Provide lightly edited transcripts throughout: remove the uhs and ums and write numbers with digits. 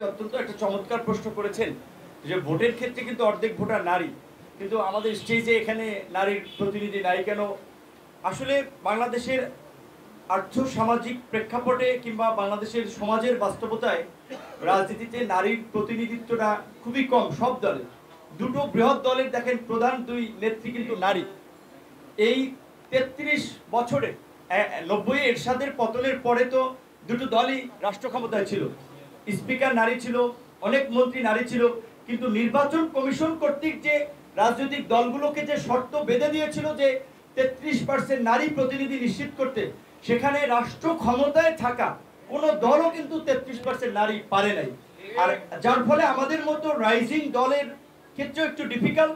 অত্যন্ত একটা চমৎকার প্রশ্ন করেছেন যে ভোটের ক্ষেত্রে কিন্তু অর্ধেক ভোটার নারী, কিন্তু আমাদের স্টেজে এখানে নারীর প্রতিনিধি নাই কেন? আসলে বাংলাদেশের আর্থ সামাজিক প্রেক্ষাপটে কিংবা বাংলাদেশের সমাজের বাস্তবতায় রাজনীতিতে নারীর প্রতিনিধিত্বটা খুবই কম। সব দলে দুটো বৃহৎ দলের দেখেন প্রধান দুই নেত্রী কিন্তু নারী। এই ৩৩ বছরে ৯০ এরশাদের পতনের পরে তো দুটো দলই রাষ্ট্র ক্ষমতায় ছিল, স্পিকার নারী ছিল, অনেক মন্ত্রী নারী ছিল, কিন্তু নির্বাচন কমিশন কর্তৃক যে রাজনৈতিক দলগুলোকে যে শর্ত বেঁধে দিয়েছিল যে ৩৩% নারী প্রতিনিধি নিশ্চিত করতে, সেখানে রাষ্ট্র ক্ষমতায় থাকা কোনো দলও কিন্তু ৩৩% নারী পারে নাই। আর যার ফলে আমাদের মতো রাইজিং দলের ক্ষেত্রেও একটু ডিফিকাল্ট।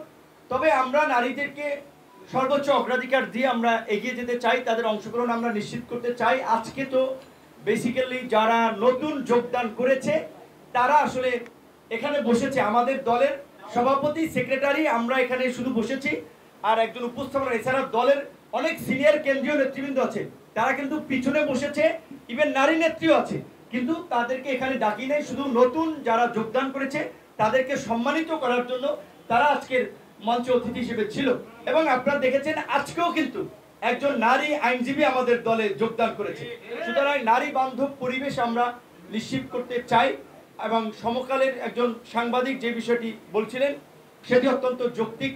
তবে আমরা নারীদেরকে সর্বোচ্চ অগ্রাধিকার দিয়ে আমরা এগিয়ে যেতে চাই, তাদের অংশগ্রহণ আমরা নিশ্চিত করতে চাই। আজকে তো বেসিক্যালি যারা নতুন যোগদান করেছে তারা আসলে এখানে বসেছে, আমাদের দলের সভাপতি সেক্রেটারি আমরা এখানে শুধু বসেছি, আর একজন উপস্থাপনা। এছাড়া দলের অনেক সিনিয়র কেন্দ্রীয় নেতৃবৃন্দ আছে, তারা কিন্তু পিছনে বসেছে, ইভেন নারী নেত্রীও আছে, কিন্তু তাদেরকে এখানে ডাকি নেই। শুধু নতুন যারা যোগদান করেছে তাদেরকে সম্মানিত করার জন্য তারা আজকের মঞ্চে অতিথি হিসেবে ছিল। এবং আপনারা দেখেছেন আজকেও কিন্তু একজন নারী আইনজীবী আমাদের দলে যোগদান করেছে। সুতরাং নারী বান্ধব পরিবেশ আমরা নিশ্চিত করতে চাই। এবং সমকালের একজন সাংবাদিক যে বিষয়টি বলছিলেন সেটি অত্যন্ত যৌক্তিক।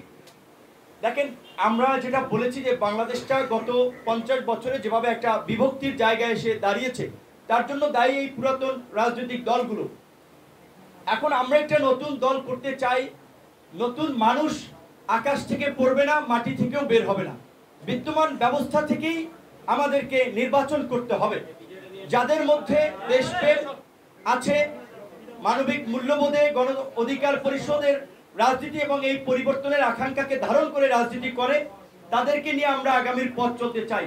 দেখেন, আমরা যেটা বলেছি যে বাংলাদেশটা গত 50 বছরে যেভাবে একটা বিভক্তির জায়গায় এসে দাঁড়িয়েছে, তার জন্য দায়ী এই পুরাতন রাজনৈতিক দলগুলো। এখন আমরা একটা নতুন দল করতে চাই। নতুন মানুষ আকাশ থেকে পড়বে না, মাটি থেকেও বের হবে না, বিদ্যমান ব্যবস্থা থেকেই আমাদেরকে নির্বাচন করতে হবে। যাদের মধ্যে দেশপ্রেম আছে, মানবিক মূল্যবোধে গণ অধিকার পরিষদের রাজনীতি এবং এই পরিবর্তনের আকাঙ্ক্ষাকে ধারণ করে রাজনীতি করে, তাদেরকে নিয়ে আমরা আগামীর পথ চলতে চাই।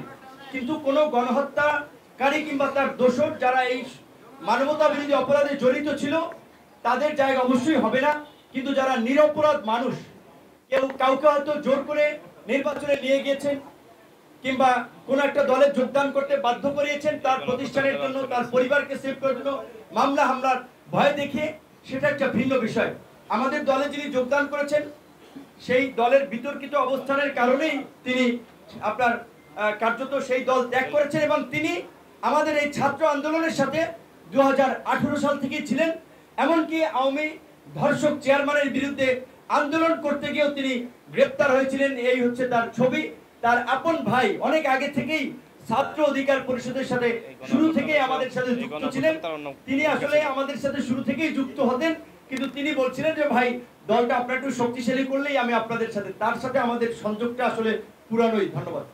কিন্তু কোনো গণহত্যাকারী কিংবা তার দোষর যারা এই মানবতা বিরোধী অপরাধে জড়িত ছিল তাদের জায়গা অবশ্যই হবে না। কিন্তু যারা নিরপরাধ মানুষ, কেউ কাউকে হয়তো জোর করে নির্বাচনে নিয়ে গিয়েছেন কিংবা কোন একটা দলে যোগদান করতে বাধ্য করিয়েছেন, তার প্রতিষ্ঠানের জন্য, তার পরিবারকে সেভ করার জন্য মামলা হামলার ভয় দেখিয়ে, সেটা একটা ভিন্ন বিষয়। আমাদের দলে যিনি যোগদান করেছেন সেই দলের বিতর্কিত অবস্থানের কারণেই তিনি আপনার কার্যত সেই দল ত্যাগ করেছেন, এবং তিনি আমাদের এই ছাত্র আন্দোলনের সাথে 2018 সাল থেকেই ছিলেন। এমনকি আওয়ামী ধর্ষক চেয়ারম্যানের বিরুদ্ধে আন্দোলন করতে গিয়েও তিনি গ্রেপ্তার হয়েছিলেন। এই হচ্ছে তার ছবি। তার আপন ভাই অনেক আগে থেকেই ছাত্র অধিকার পরিষদের সাথে শুরু থেকেই আমাদের সাথে যুক্ত ছিলেন। তিনি আসলে আমাদের সাথে শুরু থেকেই যুক্ত হতেন, কিন্তু তিনি বলছিলেন যে ভাই, দলটা আপনারা একটু শক্তিশালী করলেই আমি আপনাদের সাথে, তার সাথে আমাদের সংযোগটা আসলে পুরানোই। ধন্যবাদ।